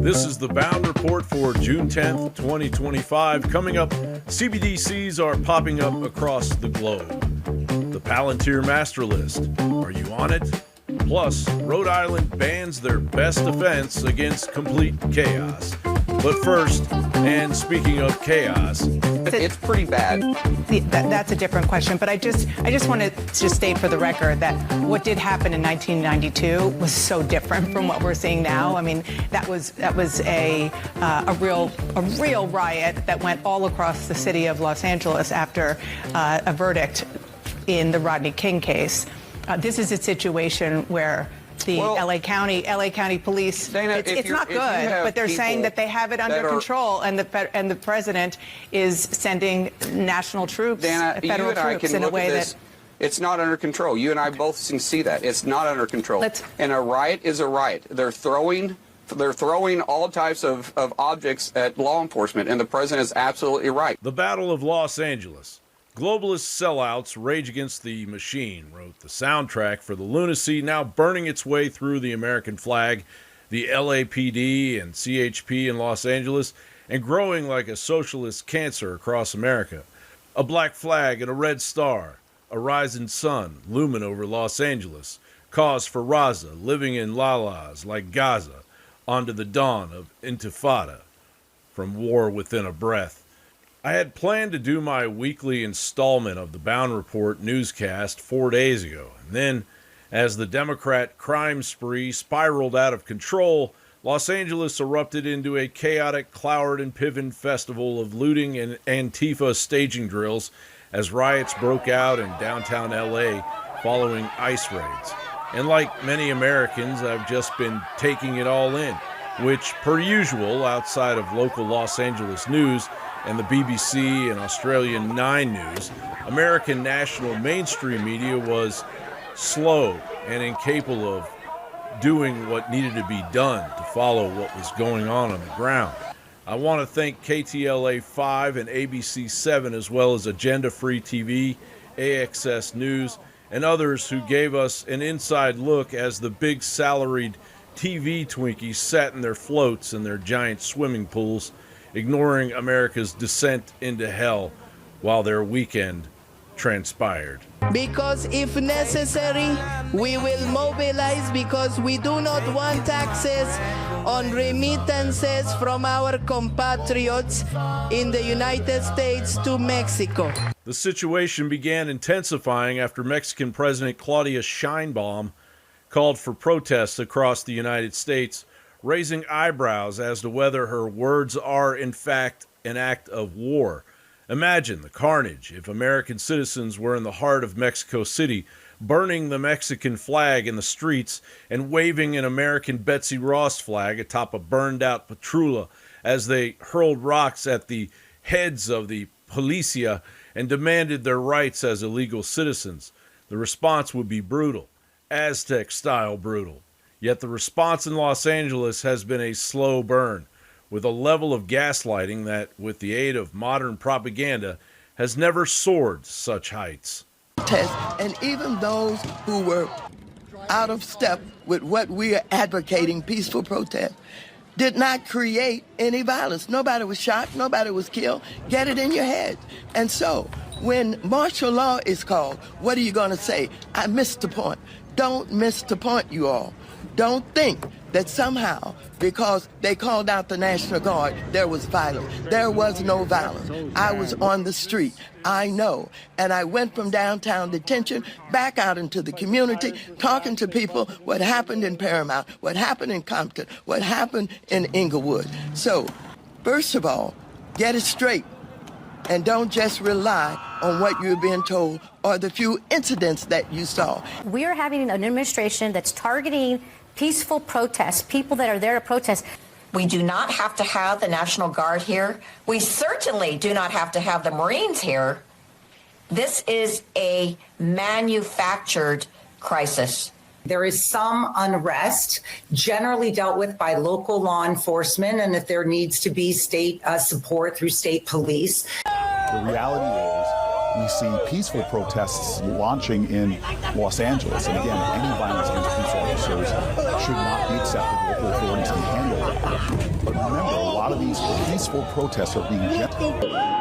This is the Bowne Report for June 10th, 2025. Coming up, CBDCs are popping up across the globe. The Palantir Master List. Are you on it? Plus, Rhode Island bans their best defense against complete chaos. But first, and speaking of chaos, it's pretty bad. That's a different question, but I just wanted to state for the record that what did happen in 1992 was so different from what we're seeing now. I mean, that was a real riot that went all across the city of Los Angeles after a verdict in the Rodney King case. This is a situation where the LA County Police, Dana, it's not good, but they're saying that they have it under control, and the president is sending national troops, federal troops, in a way that it's not under control. You and I both can see that it's not under control. And a riot is a riot. They're throwing all types of objects at law enforcement, and the president is absolutely right. The Battle of Los Angeles. Globalist sellouts rage against the machine, wrote the soundtrack for the lunacy now burning its way through the American flag, the LAPD and CHP in Los Angeles, and growing like a socialist cancer across America. A black flag and a red star, a rising sun looming over Los Angeles, cause for Raza living in lalas like Gaza, onto the dawn of Intifada, from war within a breath. I had planned to do my weekly installment of the Bowne Report newscast 4 days ago, and then, as the Democrat crime spree spiraled out of control, Los Angeles erupted into a chaotic Cloward and Piven festival of looting and Antifa staging drills as riots broke out in downtown LA following ICE raids. And like many Americans, I've just been taking it all in, which, per usual, outside of local Los Angeles news and the BBC and Australian 9 News, American national mainstream media was slow and incapable of doing what needed to be done to follow what was going on the ground. I want to thank KTLA 5 and ABC 7, as well as Agenda Free TV, AXS News, and others who gave us an inside look as the big salaried TV Twinkies sat in their floats in their giant swimming pools, ignoring America's descent into hell while their weekend transpired. Because if necessary, we will mobilize, because we do not want taxes on remittances from our compatriots in the United States to Mexico. The situation began intensifying after Mexican President Claudia Sheinbaum called for protests across the United States, raising eyebrows as to whether her words are, in fact, an act of war. Imagine the carnage if American citizens were in the heart of Mexico City, burning the Mexican flag in the streets and waving an American Betsy Ross flag atop a burned-out patrulla as they hurled rocks at the heads of the policia and demanded their rights as illegal citizens. The response would be brutal, Aztec-style brutal. Yet the response in Los Angeles has been a slow burn, with a level of gaslighting that, with the aid of modern propaganda, has never soared to such heights. And even those who were out of step with what we are advocating, peaceful protest, did not create any violence. Nobody was shot, nobody was killed. Get it in your head. And so, when martial law is called, what are you going to say? I missed the point. Don't miss the point, you all. Don't think that somehow, because they called out the National Guard, there was violence. There was no violence. I was on the street. I know. And I went from downtown detention back out into the community, talking to people what happened in Paramount, what happened in Compton, what happened in Inglewood. So, first of all, get it straight. And don't just rely on what you're being told or the few incidents that you saw. We are having an administration that's targeting peaceful protests, people that are there to protest. We do not have to have the National Guard here. We certainly do not have to have the Marines here. This is a manufactured crisis. There is some unrest generally dealt with by local law enforcement, and if there needs to be state support through state police. The reality is we see peaceful protests launching in Los Angeles. And again, any violence against police officers should not be acceptable. Local authorities can handle it. But remember, a lot of these peaceful protests are being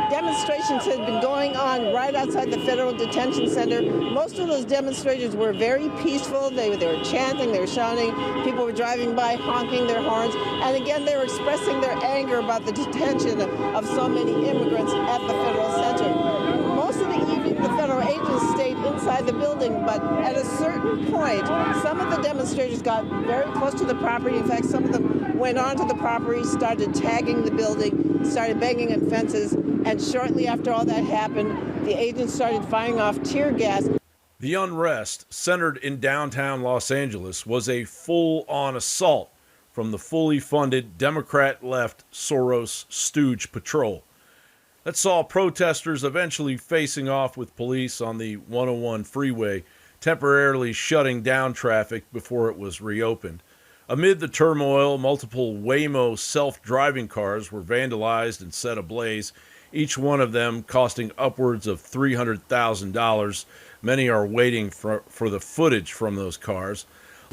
Demonstrations had been going on right outside the Federal Detention Center. Most of those demonstrators were very peaceful. They were chanting, they were shouting. People were driving by, honking their horns. And again, they were expressing their anger about the detention of so many immigrants at the Federal Center. Most of the evening, the federal agents stayed inside the building, but at a certain point, some of the demonstrators got very close to the property. In fact, some of them went onto the property, started tagging the building, started banging on fences, and shortly after all that happened, the agents started firing off tear gas. The unrest centered in downtown Los Angeles was a full-on assault from the fully funded Democrat-left Soros stooge patrol that saw protesters eventually facing off with police on the 101 freeway, temporarily shutting down traffic before it was reopened. Amid the turmoil, multiple Waymo self-driving cars were vandalized and set ablaze, each one of them costing upwards of $300,000. Many are waiting for the footage from those cars.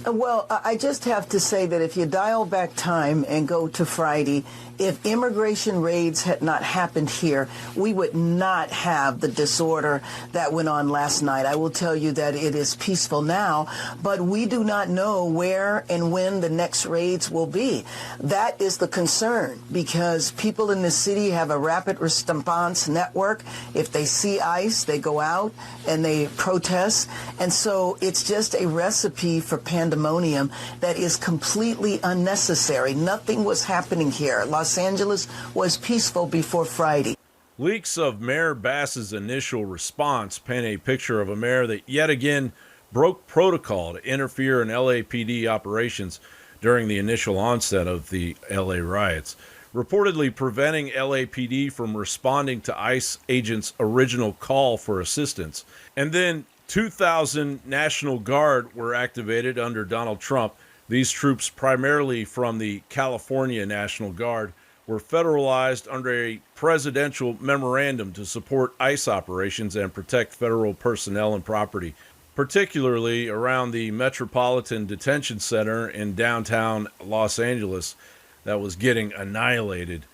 Well, I just have to say that if you dial back time and go to Friday, if immigration raids had not happened here, we would not have the disorder that went on last night. I will tell you that it is peaceful now, but we do not know where and when the next raids will be. That is the concern, because people in the city have a rapid response network. If they see ICE, they go out and they protest. And so it's just a recipe for pandemonium that is completely unnecessary. Nothing was happening here. Los Angeles was peaceful before Friday. Leaks of Mayor Bass's initial response paint a picture of a mayor that yet again broke protocol to interfere in LAPD operations during the initial onset of the LA riots, reportedly preventing LAPD from responding to ICE agents' original call for assistance. And then 2,000 National Guard were activated under Donald Trump. These troops, primarily from the California National Guard, were federalized under a presidential memorandum to support ICE operations and protect federal personnel and property, particularly around the Metropolitan Detention Center in downtown Los Angeles that was getting annihilated.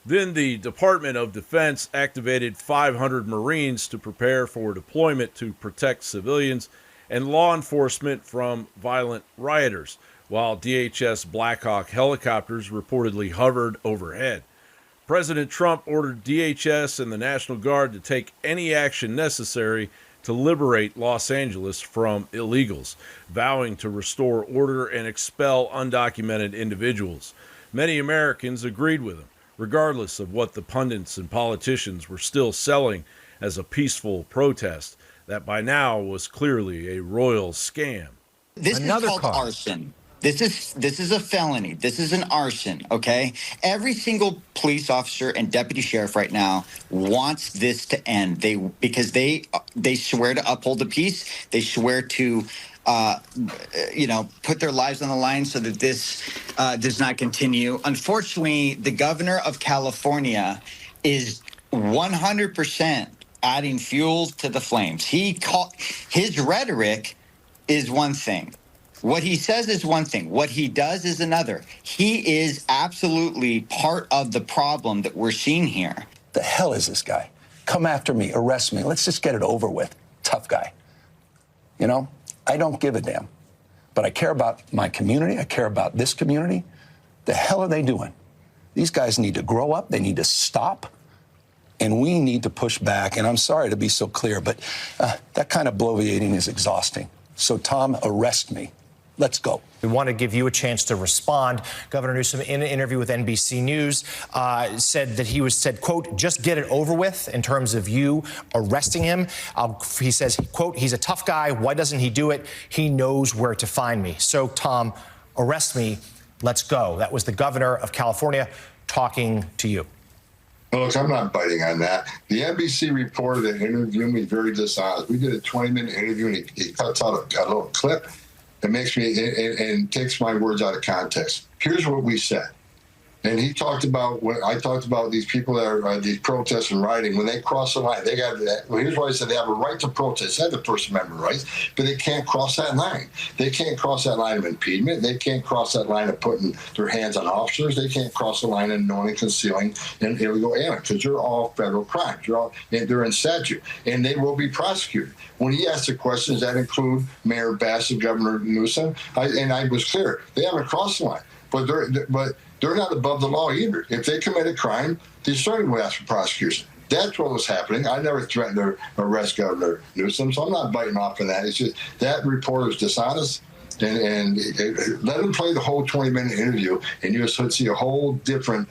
Then the Department of Defense activated 500 Marines to prepare for deployment to protect civilians and law enforcement from violent rioters, while DHS Black Hawk helicopters reportedly hovered overhead. President Trump ordered DHS and the National Guard to take any action necessary to liberate Los Angeles from illegals, vowing to restore order and expel undocumented individuals. Many Americans agreed with him, regardless of what the pundits and politicians were still selling as a peaceful protest that by now was clearly a royal scam. This is called arson. This is a felony. This is an arson, okay? Every single police officer and deputy sheriff right now wants this to end. Because they swear to uphold the peace. They swear to put their lives on the line so that this does not continue. Unfortunately, the governor of California is 100% adding fuel to the flames. His rhetoric is one thing. What he says is one thing. What he does is another. He is absolutely part of the problem that we're seeing here. The hell is this guy? Come after me, arrest me. Let's just get it over with. Tough guy. You know, I don't give a damn. But I care about my community. I care about this community. The hell are they doing? These guys need to grow up. They need to stop. And we need to push back. And I'm sorry to be so clear, but that kind of bloviating is exhausting. So, Tom, arrest me. Let's go. We want to give you a chance to respond. Governor Newsom, in an interview with NBC News, said, quote, just get it over with in terms of you arresting him. He says, quote, he's a tough guy. Why doesn't he do it? He knows where to find me. So, Tom, arrest me. Let's go. That was the governor of California talking to you. Look, I'm not biting on that. The NBC reporter that interviewed me very dishonest. We did a 20-minute interview, and he cuts out a little clip that makes me and takes my words out of context. Here's what we said. And he talked about when I talked about these people that are these protests and rioting. When they cross the line, they got that. Well, here's why I said they have a right to protest. They have the First Amendment rights, but they can't cross that line. They can't cross that line of impediment. They can't cross that line of putting their hands on officers. They can't cross the line of knowing, concealing, and illegal alien, because they're all federal crimes. They're in statute, and they will be prosecuted. When he asked the questions, that include Mayor Bassett, Governor Newsom, I was clear. They haven't crossed the line, but they're not above the law either. If they commit a crime, they certainly will ask for prosecution. That's what was happening. I never threatened to arrest Governor Newsom, so I'm not biting off on that. It's just that reporter is dishonest, and let him play the whole 20-minute interview, and you'll see a whole different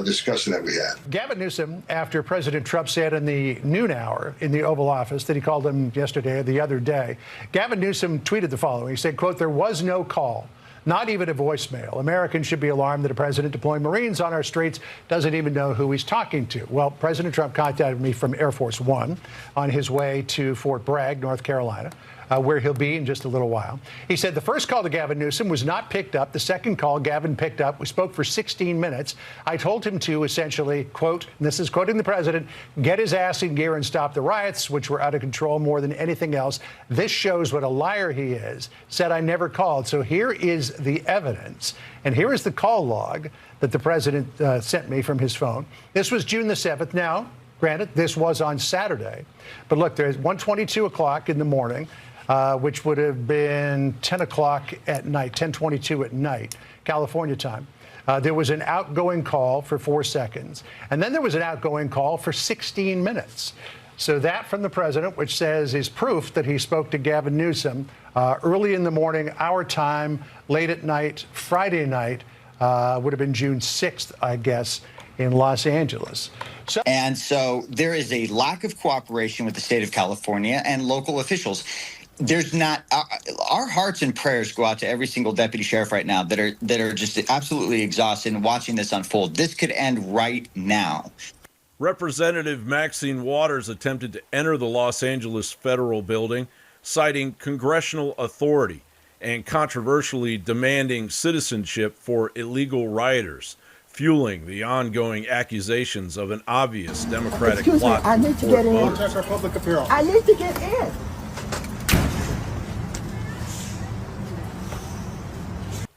discussion that we had. Gavin Newsom, after President Trump said in the noon hour in the Oval Office that he called him yesterday or the other day, Gavin Newsom tweeted the following. He said, quote, "There was no call. Not even a voicemail. Americans should be alarmed that a president deploying Marines on our streets doesn't even know who he's talking to." Well, President Trump contacted me from Air Force One on his way to Fort Bragg, North Carolina, where he'll be in just a little while. He said the first call to Gavin Newsom was not picked up. The second call Gavin picked up. We spoke for 16 minutes. I told him to essentially, quote, and this is quoting the president, "get his ass in gear and stop the riots, which were out of control more than anything else. This shows what a liar he is." Said I never called. So here is the evidence. And here is the call log that the president sent me from his phone. This was June the 7th. Now, granted, this was on Saturday. But look, there's 1:22 o'clock in the morning. Which would have been 10 o'clock at night, 10:22 at night, California time. There was an outgoing call for 4 seconds. And then there was an outgoing call for 16 minutes. So that from the president, which says is proof that he spoke to Gavin Newsom early in the morning, our time, late at night, Friday night, would have been June 6th, I guess, in Los Angeles. So there is a lack of cooperation with the state of California and local officials. There's not our hearts and prayers go out to every single deputy sheriff right now that are just absolutely exhausted and watching this unfold. This could end right now. Representative Maxine Waters attempted to enter the Los Angeles federal building, citing congressional authority and controversially demanding citizenship for illegal rioters, fueling the ongoing accusations of an obvious Democratic plot. I need to get in. I need to get in.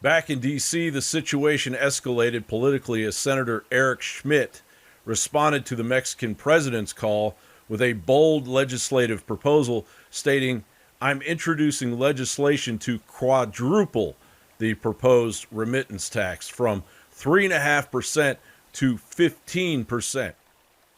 Back in D.C., the situation escalated politically as Senator Eric Schmidt responded to the Mexican president's call with a bold legislative proposal stating, "I'm introducing legislation to quadruple the proposed remittance tax from 3.5% to 15%.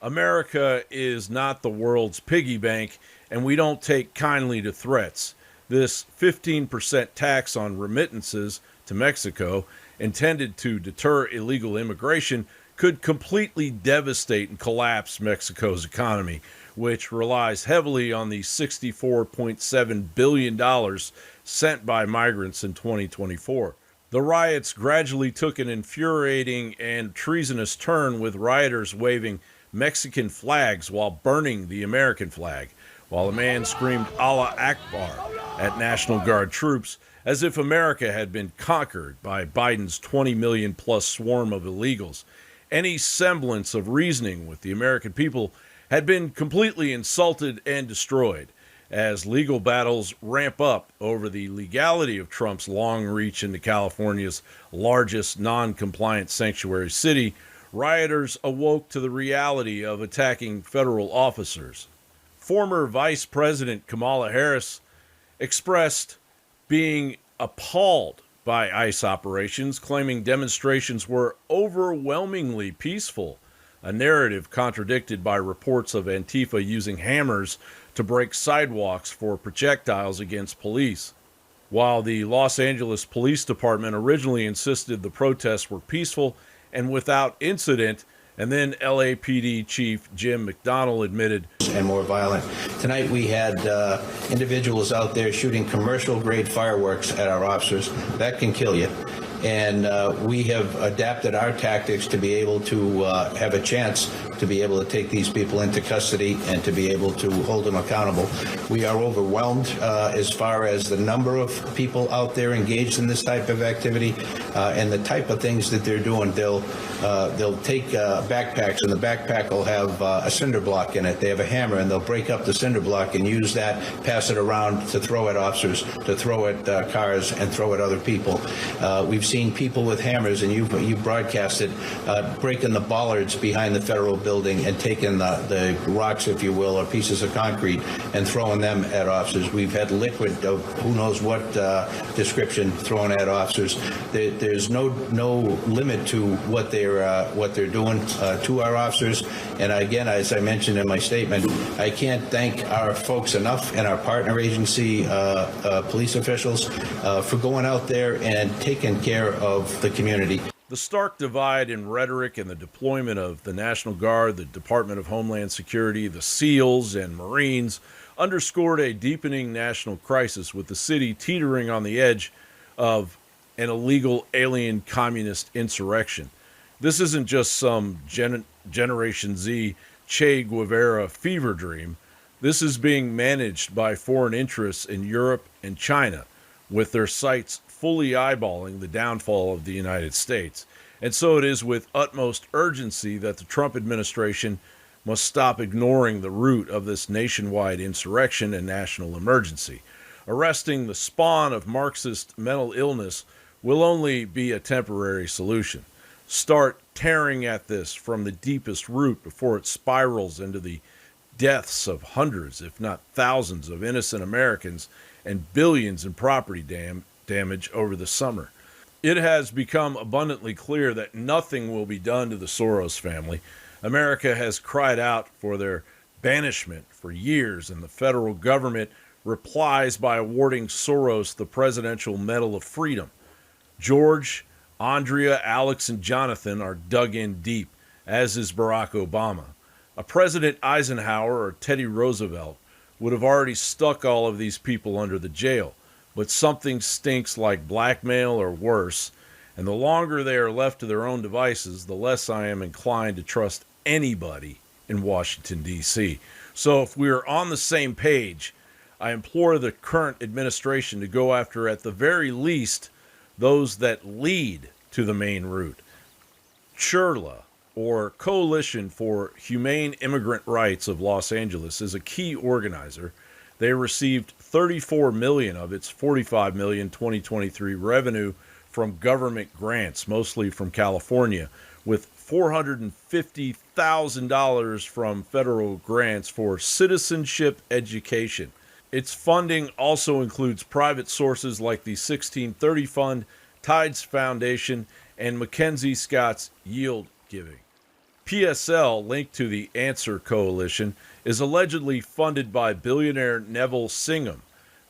America is not the world's piggy bank, and we don't take kindly to threats. This 15% tax on remittances to Mexico, intended to deter illegal immigration, could completely devastate and collapse Mexico's economy, which relies heavily on the $64.7 billion sent by migrants in 2024. The riots gradually took an infuriating and treasonous turn, with rioters waving Mexican flags while burning the American flag, while a man screamed Allah Akbar at National Guard troops, as if America had been conquered by Biden's 20 million plus swarm of illegals. Any semblance of reasoning with the American people had been completely insulted and destroyed. As legal battles ramp up over the legality of Trump's long reach into California's largest non-compliant sanctuary city, rioters awoke to the reality of attacking federal officers. Former Vice President Kamala Harris expressed being appalled by ICE operations, claiming demonstrations were overwhelmingly peaceful, a narrative contradicted by reports of Antifa using hammers to break sidewalks for projectiles against police. While the Los Angeles Police Department originally insisted the protests were peaceful and without incident, and then LAPD Chief Jim McDonnell admitted, and more violent. Tonight we had individuals out there shooting commercial-grade fireworks at our officers. That can kill you. and we have adapted our tactics to be able to have a chance to be able to take these people into custody and to be able to hold them accountable. We are overwhelmed as far as the number of people out there engaged in this type of activity and the type of things that they're doing. They'll take backpacks, and the backpack will have a cinder block in it. They have a hammer, and they'll break up the cinder block and use that, pass it around to throw at officers, to throw at cars, and throw at other people. We've seen people with hammers, and you broadcasted, breaking the bollards behind the federal building and taking the rocks, if you will, or pieces of concrete and throwing them at officers. We've had liquid of who knows what description thrown at officers. There's no limit to what they're doing to our officers. And again, as I mentioned in my statement, I can't thank our folks enough and our partner agency police officials for going out there and taking care of the community. The stark divide in rhetoric and the deployment of the National Guard, the Department of Homeland Security, the SEALs, and Marines underscored a deepening national crisis, with the city teetering on the edge of an illegal alien communist insurrection. This isn't just some Generation Z Che Guevara fever dream. This is being managed by foreign interests in Europe and China, with their sights fully eyeballing the downfall of the United States. And so it is with utmost urgency that the Trump administration must stop ignoring the root of this nationwide insurrection and national emergency. Arresting the spawn of Marxist mental illness will only be a temporary solution. Start tearing at this from the deepest root before it spirals into the deaths of hundreds, if not thousands, of innocent Americans and billions in property damage over the summer. It has become abundantly clear that nothing will be done to the Soros family. America has cried out for their banishment for years, and the federal government replies by awarding Soros the Presidential Medal of Freedom. George, Andrea, Alex, and Jonathan are dug in deep, as is Barack Obama. A President Eisenhower or Teddy Roosevelt would have already stuck all of these people under the jail, but something stinks like blackmail or worse, and the longer they are left to their own devices, the less I am inclined to trust anybody in Washington, D.C. So if we are on the same page, I implore the current administration to go after, at the very least, those that lead to the main route. CHIRLA, or Coalition for Humane Immigrant Rights of Los Angeles, is a key organizer. They received $34 million of its $45 million 2023 revenue from government grants, mostly from California, with $450,000 from federal grants for citizenship education. Its funding also includes private sources like the 1630 Fund, Tides Foundation, and Mackenzie Scott's Yield Giving. PSL, linked to the Answer Coalition, is allegedly funded by billionaire Neville Singham,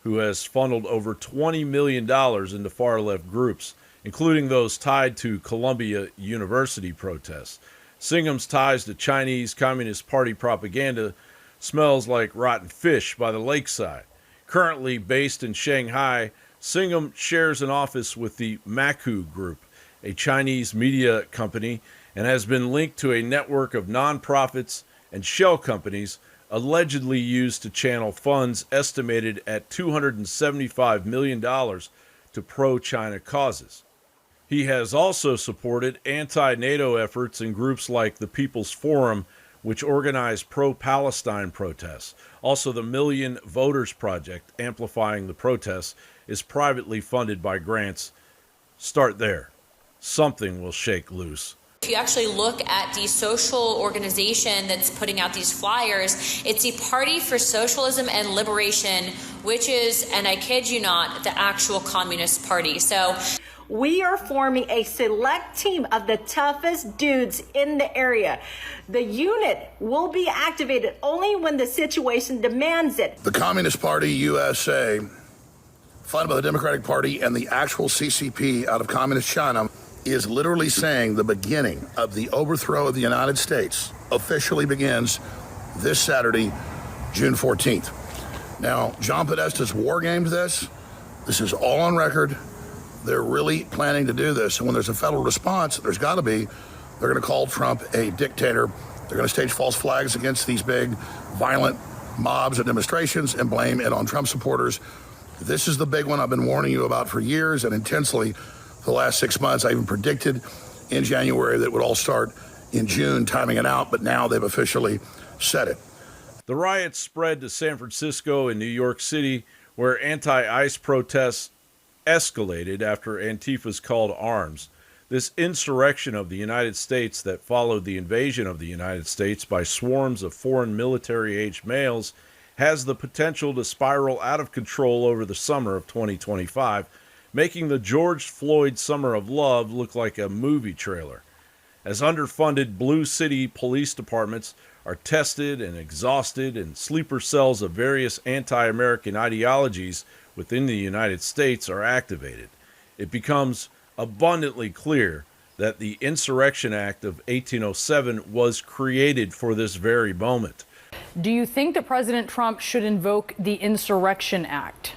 who has funneled over $20 million into far-left groups, including those tied to Columbia University protests. Singham's ties to Chinese Communist Party propaganda smells like rotten fish by the lakeside. Currently based in Shanghai, Singham shares an office with the Maku Group, a Chinese media company, and has been linked to a network of nonprofits and shell companies allegedly used to channel funds estimated at $275 million to pro-China causes. He has also supported anti-NATO efforts in groups like the People's Forum, which organize pro-Palestine protests. Also, the Million Voters Project, amplifying the protests, is privately funded by grants. Start there. Something will shake loose. If you actually look at the social organization that's putting out these flyers, it's the Party for Socialism and Liberation, which is, and I kid you not, the actual Communist Party. So we are forming a select team of the toughest dudes in the area. The unit will be activated only when the situation demands it. The Communist Party USA, funded by the Democratic Party and the actual CCP out of Communist China, is literally saying the beginning of the overthrow of the United States officially begins this Saturday, June 14th. Now, John Podesta's war gamed this. This is all on record. they're really planning to do this. And when there's a federal response, there's got to be, they're going to call Trump a dictator. They're going to stage false flags against these big, violent mobs and demonstrations and blame it on Trump supporters. This is the big one I've been warning you about for years and intensely the last 6 months. I even predicted in January that it would all start in June, timing it out, but now they've officially said it. The riots spread to San Francisco and New York City, where anti-ICE protests escalated after Antifa's call to arms. This insurrection of the United States that followed the invasion of the United States by swarms of foreign military-aged males has the potential to spiral out of control over the summer of 2025, making the George Floyd Summer of Love look like a movie trailer. As underfunded blue city police departments are tested and exhausted and sleeper cells of various anti-American ideologies within the United States are activated, it becomes abundantly clear that the Insurrection Act of 1807 was created for this very moment. Do you think that President Trump should invoke the Insurrection Act?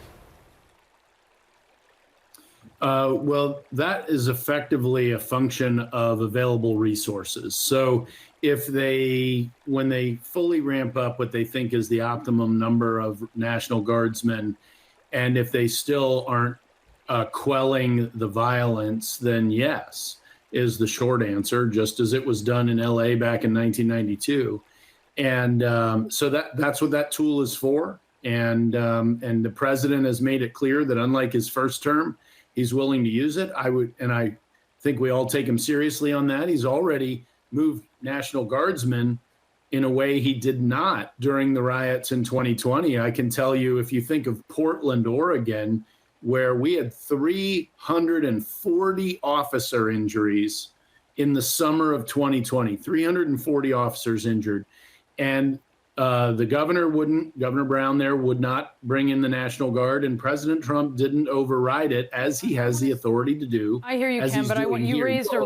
Well, that is effectively a function of available resources. So when they fully ramp up what they think is the optimum number of National Guardsmen, and if they still aren't quelling the violence, then yes, is the short answer, just as it was done in LA back in 1992. And so that's what that tool is for. And the president has made it clear that unlike his first term, he's willing to use it. I think we all take him seriously on that. He's already moved National Guardsmen in a way he did not during the riots in 2020. I can tell you, if you think of Portland, Oregon, where we had 340 officer injuries in the summer of 2020, 340 officers injured. And the governor Brown there would not bring in the National Guard, and President Trump didn't override it, as he has the authority to do. I hear you, Ken, but you raised a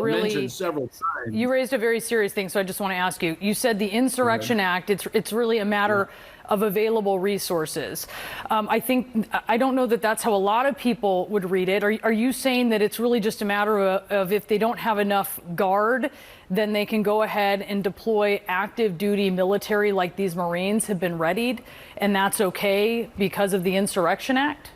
very serious thing, so I just want to ask you. You said the Insurrection Act, it's really a matter of available resources. I don't know that that's how a lot of people would read it. Are you saying that it's really just a matter of if they don't have enough guard, then they can go ahead and deploy active duty military like these Marines have been readied, and that's okay because of the Insurrection Act?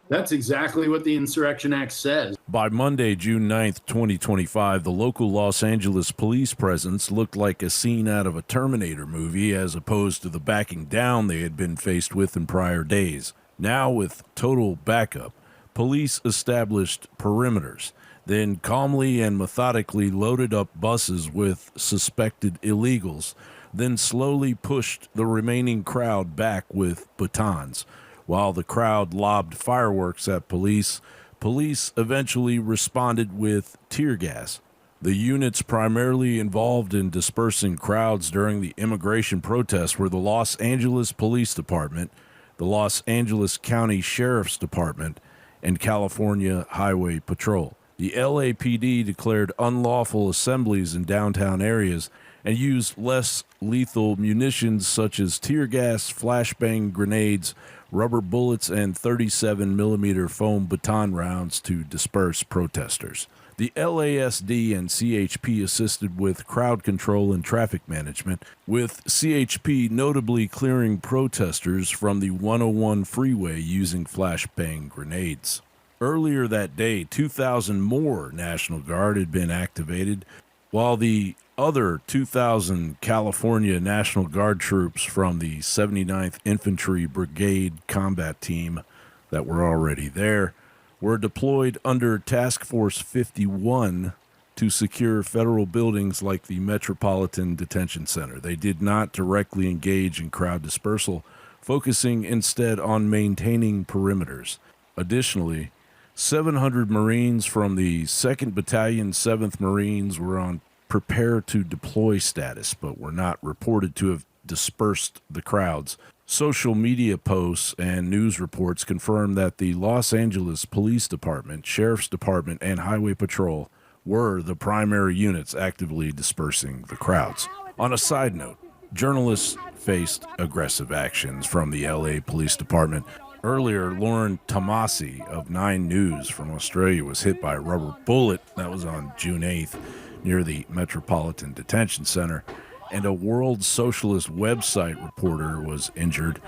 That's exactly what the Insurrection Act says. By Monday, June 9th, 2025, the local Los Angeles police presence looked like a scene out of a Terminator movie as opposed to the backing down they had been faced with in prior days. Now, with total backup, police established perimeters, then calmly and methodically loaded up buses with suspected illegals, then slowly pushed the remaining crowd back with batons. While the crowd lobbed fireworks at police eventually responded with tear gas. The units primarily involved in dispersing crowds during the immigration protests were the Los Angeles Police Department, the Los Angeles County Sheriff's Department, and California Highway Patrol. The LAPD declared unlawful assemblies in downtown areas and used less lethal munitions such as tear gas, flashbang grenades, rubber bullets, and 37-millimeter foam baton rounds to disperse protesters. The LASD and CHP assisted with crowd control and traffic management, with CHP notably clearing protesters from the 101 freeway using flashbang grenades. Earlier that day, 2,000 more National Guard had been activated, while the other 2,000 California National Guard troops from the 79th Infantry Brigade Combat Team that were already there were deployed under Task Force 51 to secure federal buildings like the Metropolitan Detention Center. They did not directly engage in crowd dispersal, focusing instead on maintaining perimeters. Additionally, 700 Marines from the 2nd Battalion, 7th Marines were on prepare to deploy status, but were not reported to have dispersed the crowds. Social media posts and news reports confirm that the Los Angeles Police Department, Sheriff's Department, and Highway Patrol were the primary units actively dispersing the crowds. On a side note, journalists faced aggressive actions from the LA Police Department Earlier, Lauren Tomasi of 9 News from Australia was hit by a rubber bullet. That was on June 8th near the Metropolitan Detention Center. And a World Socialist website reporter was injured,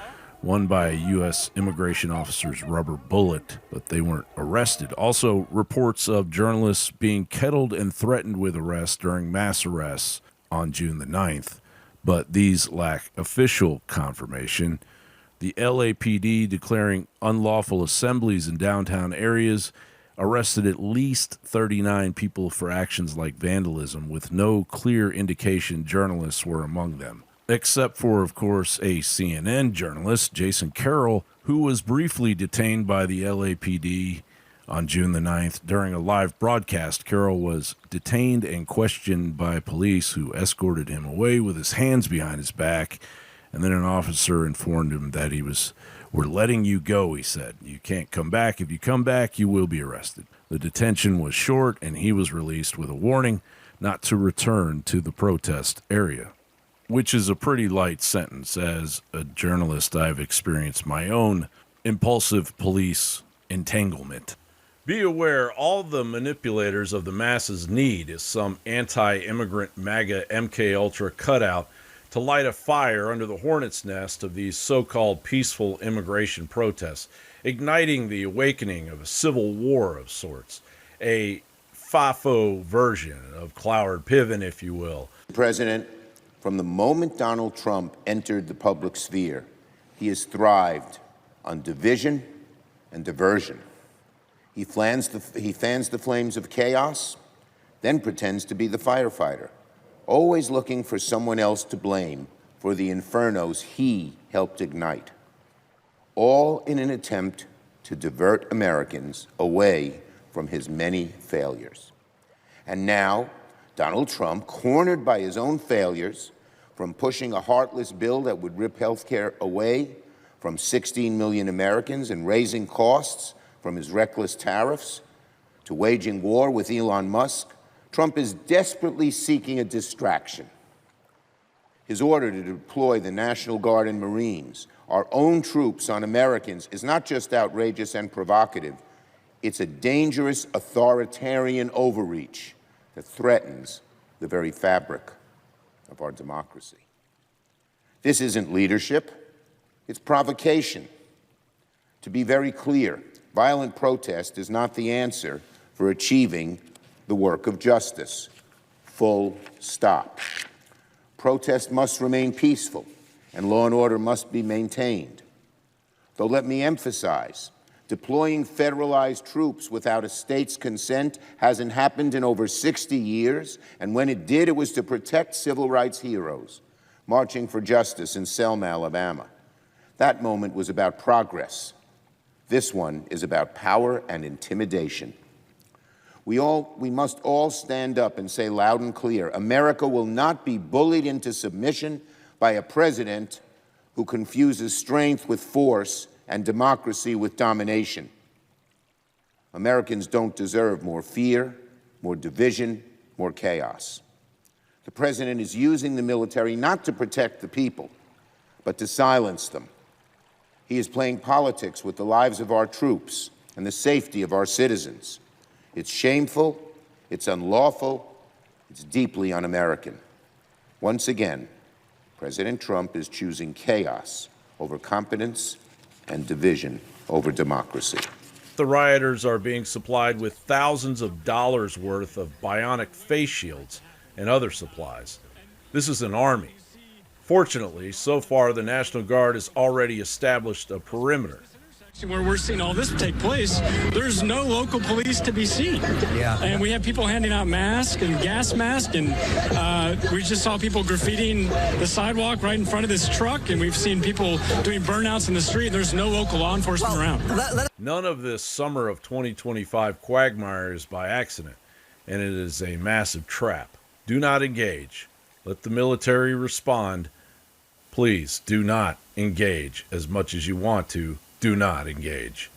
one by a U.S. immigration officer's rubber bullet, but they weren't arrested. Also, reports of journalists being kettled and threatened with arrest during mass arrests on June the 9th, but these lack official confirmation. The LAPD declaring unlawful assemblies in downtown areas, arrested at least 39 people for actions like vandalism, with no clear indication journalists were among them. Except for, of course, a CNN journalist, Jason Carroll, who was briefly detained by the LAPD on June the 9th. During a live broadcast, Carroll was detained and questioned by police who escorted him away with his hands behind his back. And then an officer informed him that we're letting you go, he said. You can't come back. If you come back, you will be arrested. The detention was short, and he was released with a warning not to return to the protest area, which is a pretty light sentence. As a journalist, I've experienced my own impulsive police entanglement. Be aware, all the manipulators of the masses need is some anti-immigrant MAGA MK Ultra cutout to light a fire under the hornet's nest of these so-called peaceful immigration protests, igniting the awakening of a civil war of sorts, a FAFO version of Cloward Piven, if you will. President, from the moment Donald Trump entered the public sphere, he has thrived on division and diversion. He fans the flames of chaos, then pretends to be the firefighter, always looking for someone else to blame for the infernos he helped ignite, all in an attempt to divert Americans away from his many failures. And now, Donald Trump, cornered by his own failures, from pushing a heartless bill that would rip health care away from 16 million Americans and raising costs from his reckless tariffs, to waging war with Elon Musk, Trump is desperately seeking a distraction. His order to deploy the National Guard and Marines, our own troops on Americans, is not just outrageous and provocative, it's a dangerous authoritarian overreach that threatens the very fabric of our democracy. This isn't leadership, it's provocation. To be very clear, violent protest is not the answer for achieving the work of justice. Full stop. Protest must remain peaceful, and law and order must be maintained. Though let me emphasize, deploying federalized troops without a state's consent hasn't happened in over 60 years, and when it did, it was to protect civil rights heroes marching for justice in Selma, Alabama. That moment was about progress. This one is about power and intimidation. We must all stand up and say loud and clear, America will not be bullied into submission by a president who confuses strength with force and democracy with domination. Americans don't deserve more fear, more division, more chaos. The president is using the military not to protect the people, but to silence them. He is playing politics with the lives of our troops and the safety of our citizens. It's shameful, it's unlawful, it's deeply un-American. Once again, President Trump is choosing chaos over competence and division over democracy. The rioters are being supplied with thousands of dollars worth of bionic face shields and other supplies. This is an army. Fortunately, so far the National Guard has already established a perimeter. Where we're seeing all this take place, there's no local police to be seen. Yeah. And we have people handing out masks and gas masks, and we just saw people graffitiing the sidewalk right in front of this truck, and we've seen people doing burnouts in the street. There's no local law enforcement around. None of this summer of 2025 quagmire is by accident, and it is a massive trap. Do not engage. Let the military respond. Please do not engage as much as you want to. Do not engage.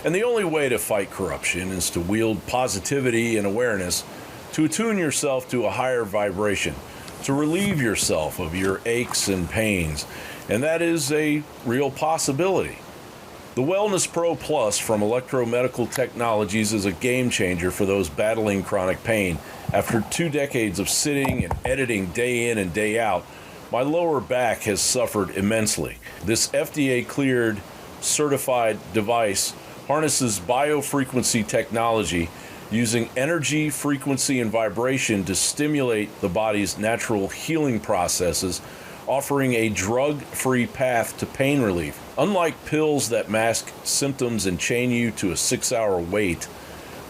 And the only way to fight corruption is to wield positivity and awareness, to attune yourself to a higher vibration, to relieve yourself of your aches and pains. And that is a real possibility. The Wellness Pro Plus from Electromedical Technologies is a game changer for those battling chronic pain. After 2 decades of sitting and editing day in and day out, my lower back has suffered immensely. This FDA-cleared, certified device harnesses biofrequency technology using energy, frequency, and vibration to stimulate the body's natural healing processes, offering a drug-free path to pain relief. Unlike pills that mask symptoms and chain you to a 6-hour wait,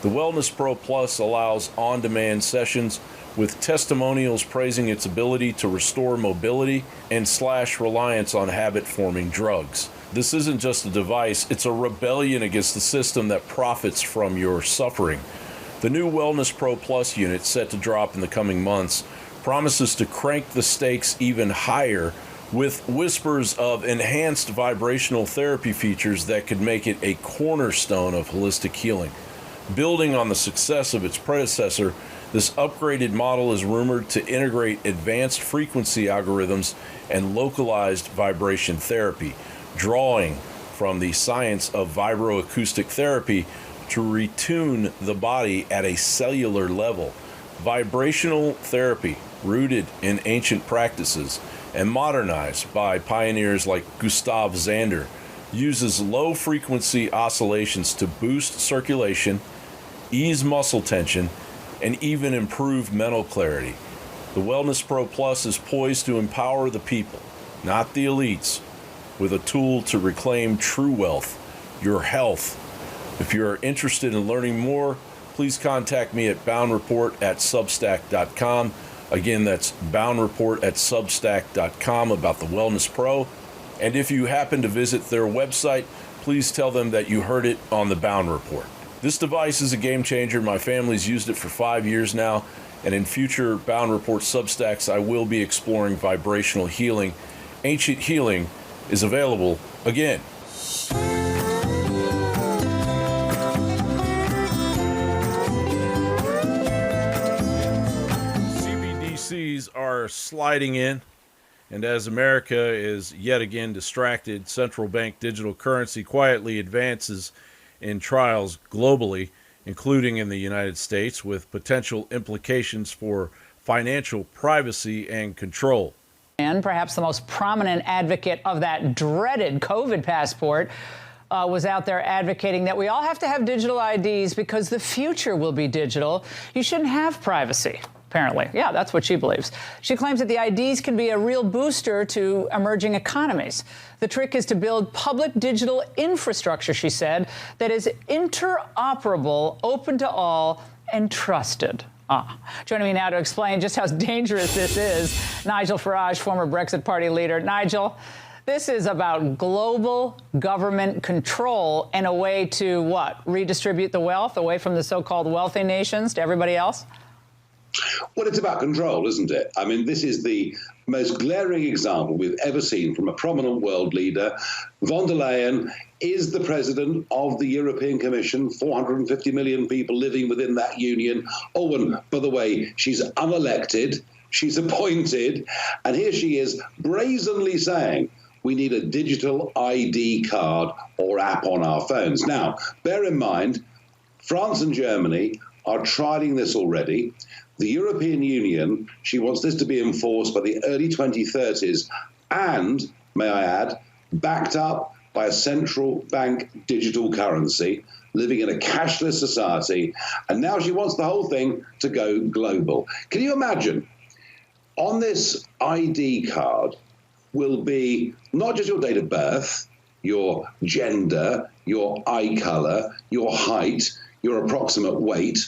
the Wellness Pro Plus allows on-demand sessions with testimonials praising its ability to restore mobility and slash reliance on habit-forming drugs. This isn't just a device, it's a rebellion against the system that profits from your suffering. The new Wellness Pro Plus unit, set to drop in the coming months, promises to crank the stakes even higher with whispers of enhanced vibrational therapy features that could make it a cornerstone of holistic healing. Building on the success of its predecessor, this upgraded model is rumored to integrate advanced frequency algorithms and localized vibration therapy, drawing from the science of vibroacoustic therapy to retune the body at a cellular level. Vibrational therapy, rooted in ancient practices and modernized by pioneers like Gustav Zander, uses low-frequency oscillations to boost circulation, ease muscle tension, and even improve mental clarity. The Wellness Pro Plus is poised to empower the people, not the elites, with a tool to reclaim true wealth, your health. If you're interested in learning more, please contact me at boundreport@substack.com. Again, that's boundreport@substack.com about the Wellness Pro. And if you happen to visit their website, please tell them that you heard it on the Bowne Report. This device is a game changer. My family's used it for 5 years now, and in future Bowne Report Substacks, I will be exploring vibrational healing. Ancient Healing is available again. CBDCs are sliding in, and as America is yet again distracted, central bank digital currency quietly advances in trials globally, including in the United States, with potential implications for financial privacy and control. And perhaps the most prominent advocate of that dreaded COVID passport was out there advocating that we all have to have digital IDs because the future will be digital. You shouldn't have privacy. Apparently. Yeah, that's what she believes. She claims that the IDs can be a real booster to emerging economies. The trick is to build public digital infrastructure, she said, that is interoperable, open to all, and trusted. Joining me now to explain just how dangerous this is, Nigel Farage, former Brexit Party leader. Nigel, this is about global government control and a way to, what, redistribute the wealth away from the so-called wealthy nations to everybody else? Well, it's about control, isn't it? I mean, this is the most glaring example we've ever seen from a prominent world leader. Von der Leyen is the president of the European Commission, 450 million people living within that union. Oh, and by the way, she's unelected, she's appointed, and here she is brazenly saying we need a digital ID card or app on our phones. Now, bear in mind, France and Germany are trialing this already. The European Union, she wants this to be enforced by the early 2030s and, may I add, backed up by a central bank digital currency, living in a cashless society. And now she wants the whole thing to go global. Can you imagine? On this ID card will be not just your date of birth, your gender, your eye color, your height, your approximate weight.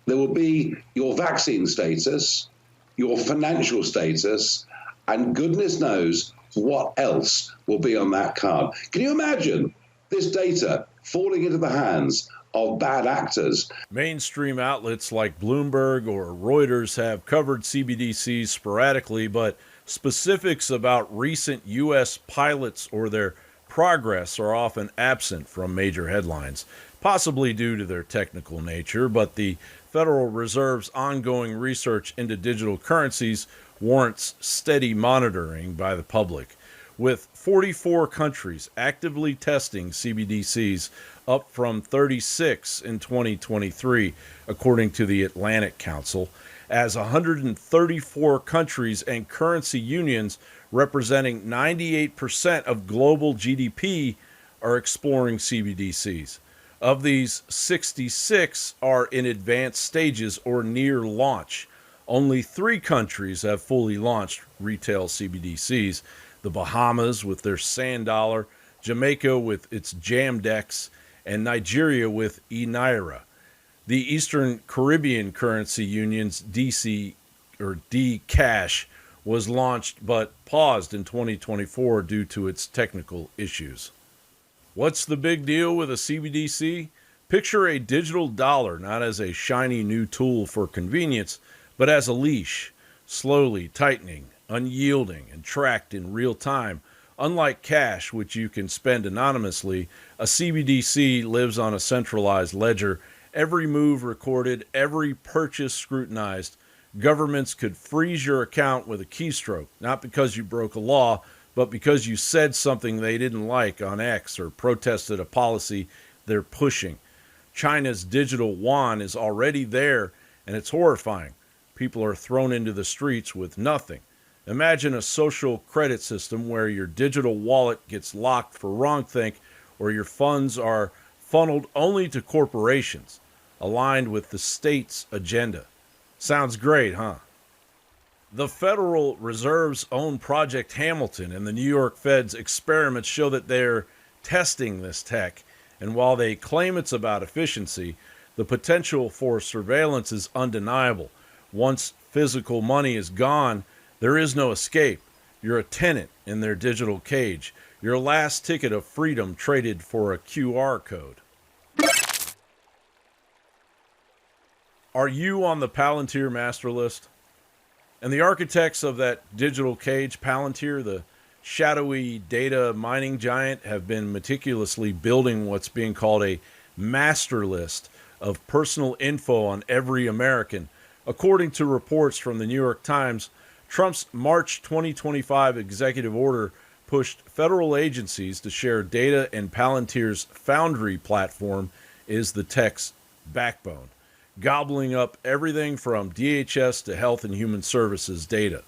There will be your vaccine status, your financial status, and goodness knows what else will be on that card. Can you imagine this data falling into the hands of bad actors? Mainstream outlets like Bloomberg or Reuters have covered CBDCs sporadically, but specifics about recent U.S. pilots or their progress are often absent from major headlines, possibly due to their technical nature, but the Federal Reserve's ongoing research into digital currencies warrants steady monitoring by the public. With 44 countries actively testing CBDCs, up from 36 in 2023, according to the Atlantic Council, as 134 countries and currency unions representing 98% of global GDP are exploring CBDCs. Of these, 66 are in advanced stages or near launch. Only 3 countries have fully launched retail CBDCs: the Bahamas with their Sand Dollar, Jamaica with its Jamdex, and Nigeria with eNaira. The Eastern Caribbean Currency Union's D-Cash was launched but paused in 2024 due to its technical issues. What's the big deal with a CBDC? Picture a digital dollar not as a shiny new tool for convenience, but as a leash, slowly tightening, unyielding, and tracked in real time. Unlike cash, which you can spend anonymously, a CBDC lives on a centralized ledger, every move recorded, every purchase scrutinized. Governments could freeze your account with a keystroke, not because you broke a law, but because you said something they didn't like on X or protested a policy they're pushing. China's digital yuan is already there, and it's horrifying. People are thrown into the streets with nothing. Imagine a social credit system where your digital wallet gets locked for wrongthink, or your funds are funneled only to corporations, aligned with the state's agenda. Sounds great, huh? The Federal Reserve's own Project Hamilton and the New York Fed's experiments show that they're testing this tech, and while they claim it's about efficiency, the potential for surveillance is undeniable. Once physical money is gone, there is no escape. You're a tenant in their digital cage, your last ticket of freedom traded for a QR code. Are you on the Palantir master list? And the architects of that digital cage, Palantir, the shadowy data mining giant, have been meticulously building what's being called a master list of personal info on every American. According to reports from the New York Times, Trump's March 2025 executive order pushed federal agencies to share data, and Palantir's Foundry platform is the tech's backbone, gobbling up everything from DHS to Health and Human Services data.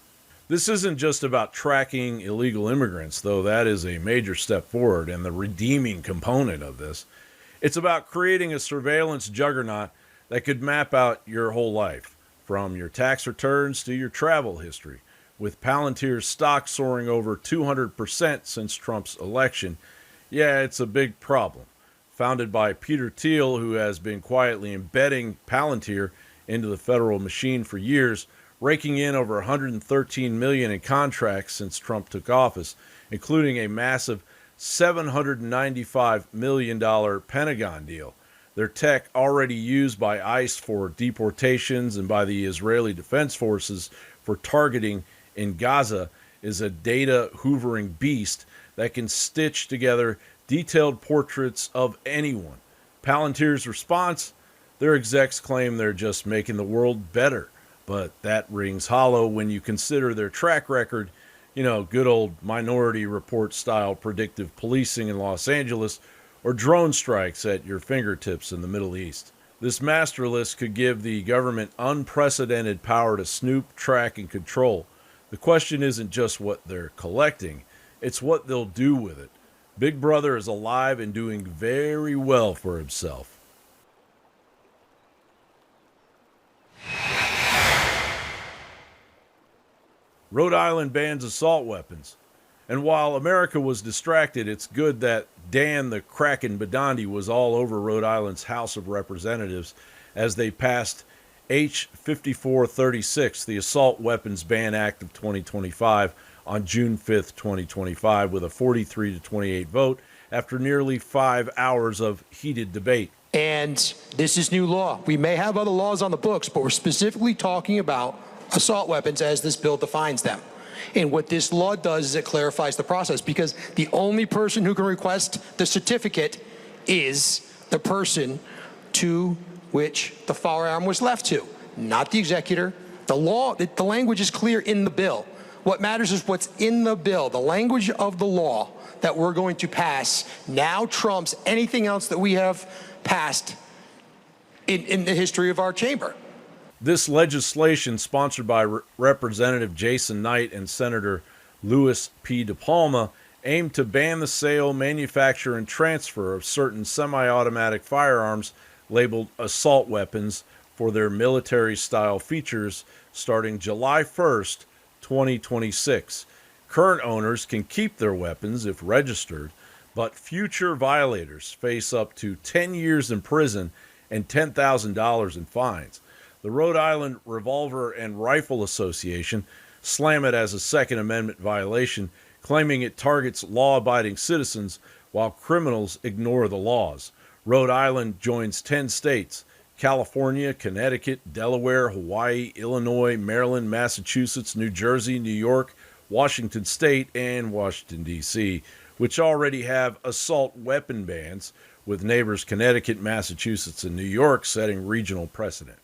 This isn't just about tracking illegal immigrants, though that is a major step forward and the redeeming component of this. It's about creating a surveillance juggernaut that could map out your whole life, from your tax returns to your travel history. With Palantir's stock soaring over 200% since Trump's election, yeah, it's a big problem. Founded by Peter Thiel, who has been quietly embedding Palantir into the federal machine for years, raking in over $113 million in contracts since Trump took office, including a massive $795 million Pentagon deal. Their tech, already used by ICE for deportations and by the Israeli Defense Forces for targeting in Gaza, is a data hoovering beast that can stitch together detailed portraits of anyone. Palantir's response? Their execs claim they're just making the world better, but that rings hollow when you consider their track record. You know, good old Minority Report style predictive policing in Los Angeles, or drone strikes at your fingertips in the Middle East. This master list could give the government unprecedented power to snoop, track, and control. The question isn't just what they're collecting, it's what they'll do with it. Big Brother is alive and doing very well for himself. Rhode Island bans assault weapons. And while America was distracted, it's good that Dan the Kraken Badandi was all over Rhode Island's House of Representatives as they passed H. 5436, the Assault Weapons Ban Act of 2025, on June 5th, 2025, with a 43-28 vote after nearly 5 hours of heated debate. And this is new law. We may have other laws on the books, but we're specifically talking about assault weapons as this bill defines them. And what this law does is it clarifies the process, because the only person who can request the certificate is the person to which the firearm was left to, not the executor. The language is clear in the bill. What matters is what's in the bill. The language of the law that we're going to pass now trumps anything else that we have passed in the history of our chamber. This legislation, sponsored by Representative Jason Knight and Senator Louis P. DePalma, aimed to ban the sale, manufacture, and transfer of certain semi-automatic firearms labeled assault weapons for their military-style features starting July 1st, 2026. Current owners can keep their weapons if registered, but future violators face up to 10 years in prison and $10,000 in fines. The Rhode Island Revolver and Rifle Association slam it as a Second Amendment violation, claiming it targets law-abiding citizens while criminals ignore the laws. Rhode Island joins 10 states: California, Connecticut, Delaware, Hawaii, Illinois, Maryland, Massachusetts, New Jersey, New York, Washington State, and Washington, D.C., which already have assault weapon bans, with neighbors Connecticut, Massachusetts, and New York setting regional precedent.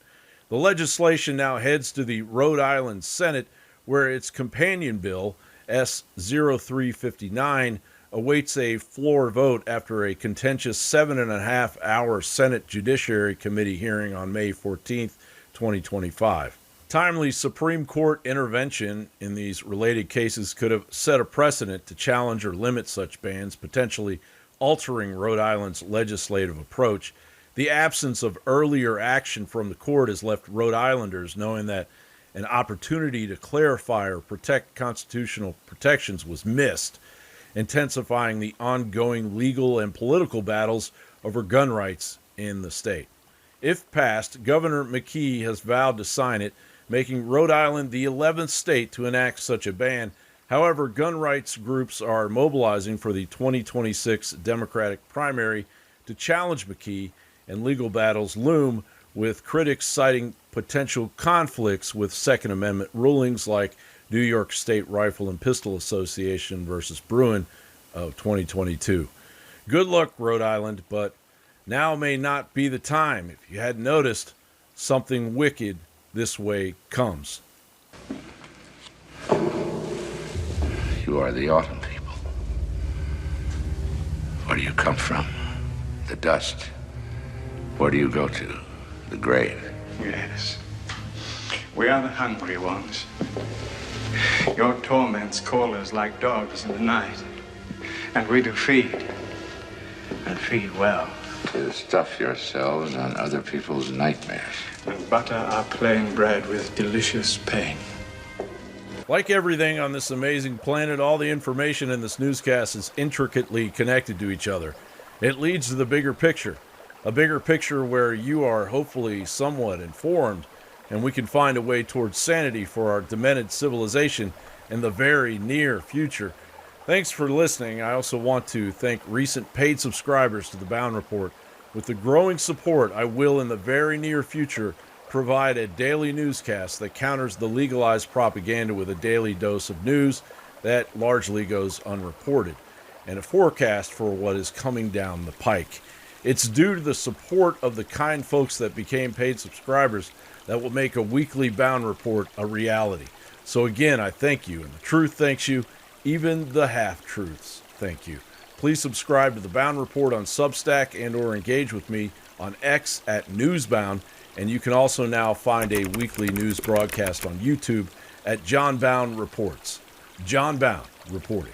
The legislation now heads to the Rhode Island Senate, where its companion bill, S-0359, awaits a floor vote after a contentious 7.5-hour Senate Judiciary Committee hearing on May 14, 2025. Timely Supreme Court intervention in these related cases could have set a precedent to challenge or limit such bans, potentially altering Rhode Island's legislative approach. The absence of earlier action from the court has left Rhode Islanders knowing that an opportunity to clarify or protect constitutional protections was missed, intensifying the ongoing legal and political battles over gun rights in the state. If passed, Governor McKee has vowed to sign it, making Rhode Island the 11th state to enact such a ban. However, gun rights groups are mobilizing for the 2026 Democratic primary to challenge McKee, and legal battles loom, with critics citing potential conflicts with Second Amendment rulings like New York State Rifle and Pistol Association versus Bruin of 2022. Good luck, Rhode Island, but now may not be the time. If you hadn't noticed, something wicked this way comes. You are the autumn people. Where do you come from? The dust. Where do you go to? The grave. Yes. We are the hungry ones. Your torments call us like dogs in the night. And we do feed. And feed well. To stuff yourselves on other people's nightmares. And butter our plain bread with delicious pain. Like everything on this amazing planet, all the information in this newscast is intricately connected to each other. It leads to the bigger picture, a bigger picture where you are hopefully somewhat informed, and we can find a way towards sanity for our demented civilization in the very near future. Thanks for listening. I also want to thank recent paid subscribers to the Bowne Report. With the growing support, I will in the very near future provide a daily newscast that counters the legalized propaganda with a daily dose of news that largely goes unreported, and a forecast for what is coming down the pike. It's due to the support of the kind folks that became paid subscribers that will make a weekly Bowne Report a reality. So again, I thank you, and the truth thanks you, even the half-truths thank you. Please subscribe to the Bowne Report on Substack and or engage with me on X at Newsbound, and you can also now find a weekly news broadcast on YouTube at John Bowne Reports. John Bowne reporting.